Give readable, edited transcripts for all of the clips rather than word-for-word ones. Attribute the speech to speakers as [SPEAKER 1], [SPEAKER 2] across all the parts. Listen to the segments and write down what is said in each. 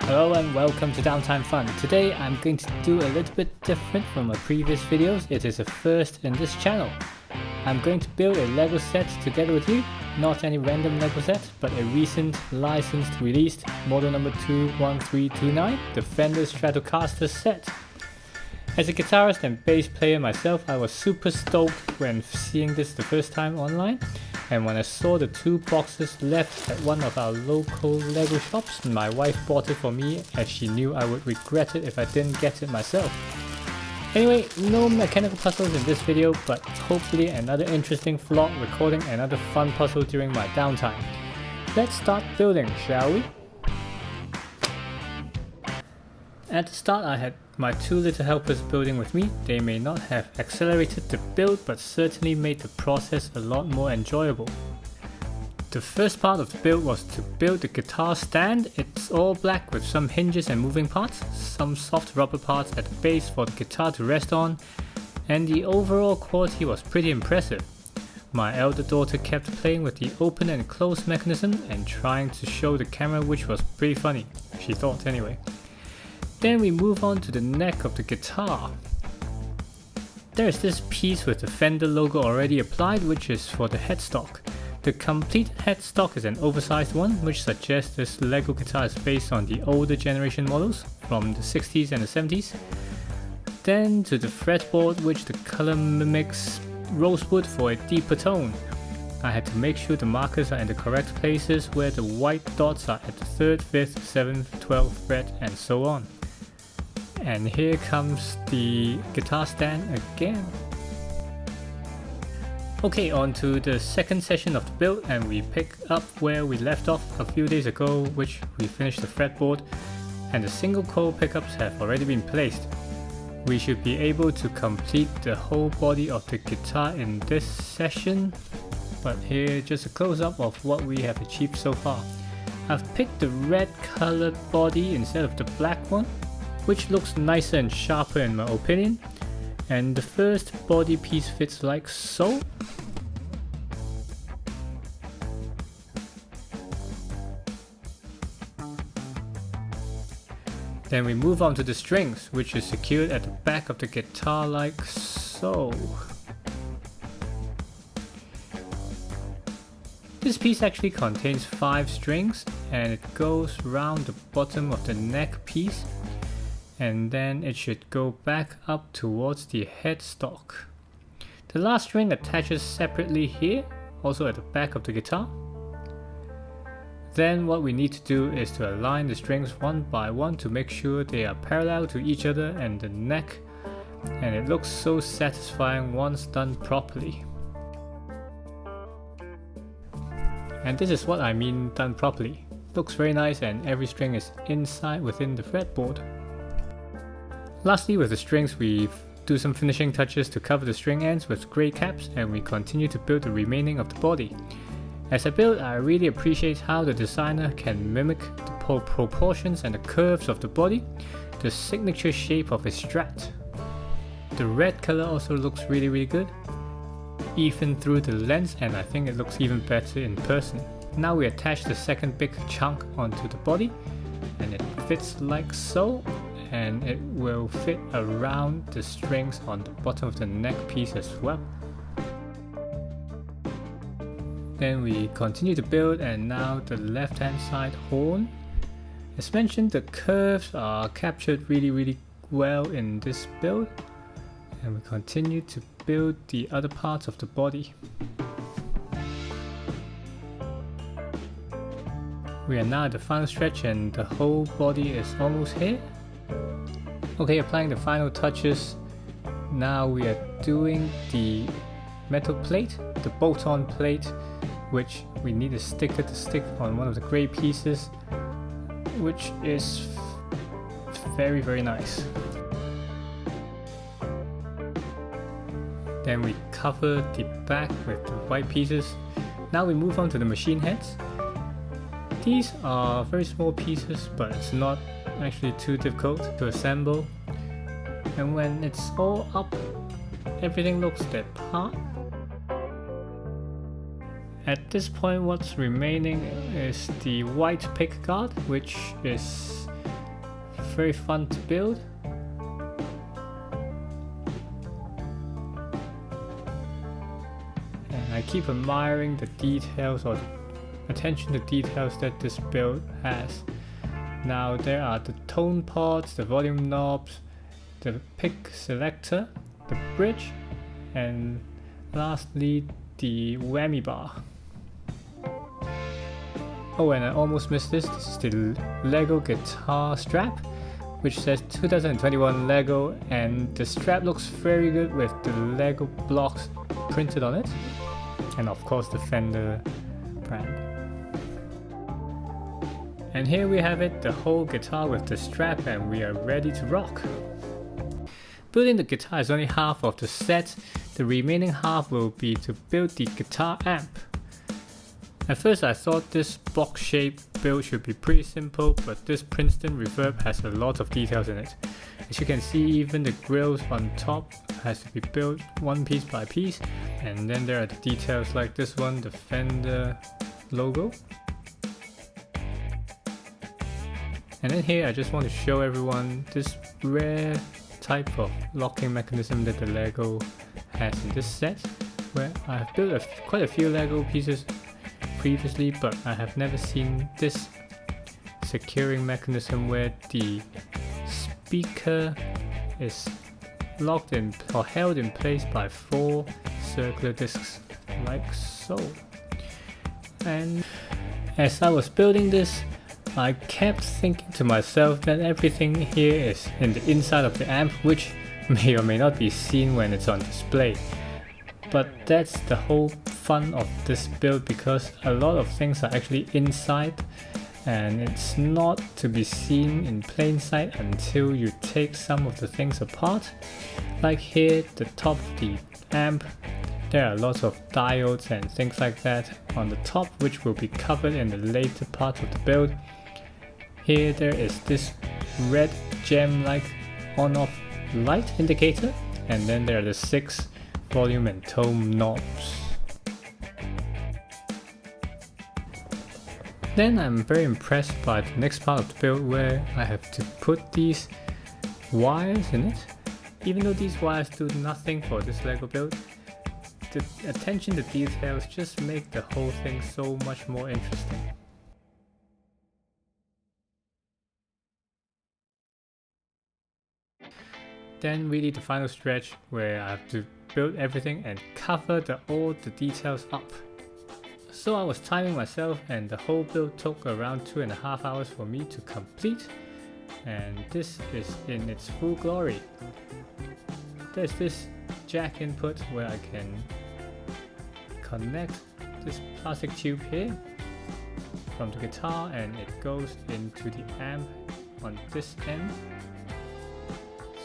[SPEAKER 1] Hello and welcome to Downtime Fun. Today I'm going to do a little bit different from my previous videos. It is a first in this channel. I'm going to build a Lego set together with you. Not any random Lego set, but a recent licensed released model number 21329, the Fender Stratocaster set. As a guitarist and bass player myself, I was super stoked when seeing this the first time online. And when I saw the two boxes left at one of our local Lego shops, my wife bought it for me as she knew I would regret it if I didn't get it myself. Anyway, no mechanical puzzles in this video, but hopefully another interesting vlog recording another fun puzzle during my downtime. Let's start building, shall we? At the start I had my two little helpers building with me. They may not have accelerated the build, but certainly made the process a lot more enjoyable. The first part of the build was to build the guitar stand. It's all black with some hinges and moving parts, some soft rubber parts at the base for the guitar to rest on, and the overall quality was pretty impressive. My elder daughter kept playing with the open and close mechanism and trying to show the camera, which was pretty funny, she thought anyway. Then we move on to the neck of the guitar. There is this piece with the Fender logo already applied, which is for the headstock. The complete headstock is an oversized one, which suggests this Lego guitar is based on the older generation models from the 60s and the 70s. Then to the fretboard, which the color mimics rosewood for a deeper tone. I had to make sure the markers are in the correct places, where the white dots are at the 3rd, 5th, 7th, 12th fret and so on. And here comes the guitar stand again. Okay, on to the second session of the build, and we pick up where we left off a few days ago, which we finished the fretboard and the single coil pickups have already been placed. We should be able to complete the whole body of the guitar in this session, but here just a close-up of what we have achieved so far. I've picked the red colored body instead of the black one, which looks nicer and sharper in my opinion, and the first body piece fits like so. Then we move on to the strings, which is secured at the back of the guitar like so. This piece actually contains 5 strings and it goes round the bottom of the neck piece, and then it should go back up towards the headstock. The last string attaches separately here, also at the back of the guitar. Then what we need to do is to align the strings one by one to make sure they are parallel to each other and the neck, and it looks so satisfying once done properly. And this is what I mean done properly. Looks very nice and every string is inside within the fretboard. Lastly, with the strings, we do some finishing touches to cover the string ends with grey caps, and we continue to build the remaining of the body. As I build, I really appreciate how the designer can mimic the proportions and the curves of the body, the signature shape of a strat. The red color also looks really good, even through the lens, and I think it looks even better in person. Now we attach the second big chunk onto the body, and it fits like so, and it will fit around the strings on the bottom of the neck piece as well. Then we continue to build, and now the left hand side horn. As mentioned, the curves are captured really well in this build, and we continue to build the other parts of the body. We are now at the final stretch and the whole body is almost here. Okay, applying the final touches. Now we are doing the metal plate, the bolt-on plate, which we need a sticker to stick on one of the grey pieces, which is very nice. Then we cover the back with the white pieces. Now we move on to the machine heads. These are very small pieces, but it's not actually too difficult to assemble, and when it's all up, everything looks the part. At this point, what's remaining is the white pick guard, which is very fun to build. And I keep admiring the details or the attention to details that this build has. Now there are the tone pods, the volume knobs, the pick selector, the bridge, and lastly the whammy bar. Oh, and I almost missed this. This is the Lego guitar strap, which says 2021 Lego, and the strap looks very good with the Lego blocks printed on it, and of course the Fender brand. And here we have it, the whole guitar with the strap, and we are ready to rock. Building the guitar is only half of the set. The remaining half will be to build the guitar amp. At first I thought this box shaped build should be pretty simple, but this Princeton reverb has a lot of details in it. As you can see, even the grills on top has to be built one piece by piece, and then there are the details like this one, the Fender logo. And then here I just want to show everyone this rare type of locking mechanism that the Lego has in this set, where I have built quite a few Lego pieces previously, but I have never seen this securing mechanism where the speaker is locked in or held in place by 4 circular discs like so. And as I was building this, I kept thinking to myself that everything here is in the inside of the amp, which may or may not be seen when it's on display. But that's the whole fun of this build, because a lot of things are actually inside and it's not to be seen in plain sight until you take some of the things apart. Like here, the top of the amp, there are lots of diodes and things like that on the top, which will be covered in the later part of the build. Here there is this red gem-like on-off light indicator, and then there are the 6 volume and tone knobs. Then I'm very impressed by the next part of the build, where I have to put these wires in it. Even though these wires do nothing for this Lego build, the attention to details just make the whole thing so much more interesting. Then really the final stretch, where I have to build everything and cover all the details up. So I was timing myself, and the whole build took around 2.5 hours for me to complete, and this is in its full glory. There's this jack input where I can connect this plastic tube here from the guitar, and it goes into the amp on this end.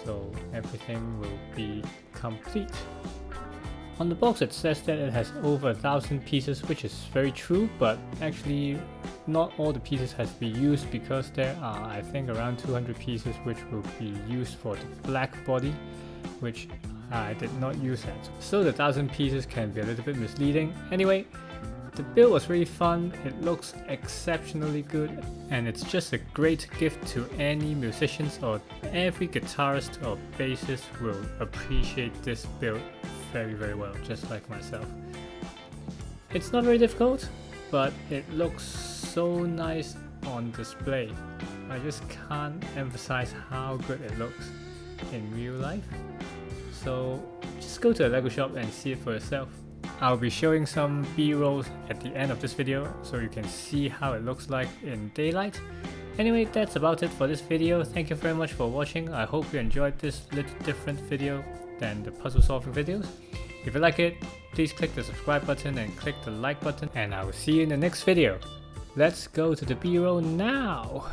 [SPEAKER 1] So everything will be complete. On the box it says that it has over 1,000 pieces, which is very true, but actually not all the pieces has to be used, because there are, I think, around 200 pieces which will be used for the black body, which I did not use that. So the 1,000 pieces can be a little bit misleading. Anyway, the build was really fun, it looks exceptionally good, and it's just a great gift to any musicians, or every guitarist or bassist will appreciate this build very well, just like myself. It's not very difficult, but it looks so nice on display. I just can't emphasize how good it looks in real life. So just go to a Lego shop and see it for yourself. I'll be showing some B-rolls at the end of this video, so you can see how it looks like in daylight. Anyway, that's about it for this video. Thank you very much for watching. I hope you enjoyed this little different video than the puzzle solving videos. If you like it, please click the subscribe button and click the like button, and I will see you in the next video. Let's go to the B-roll now!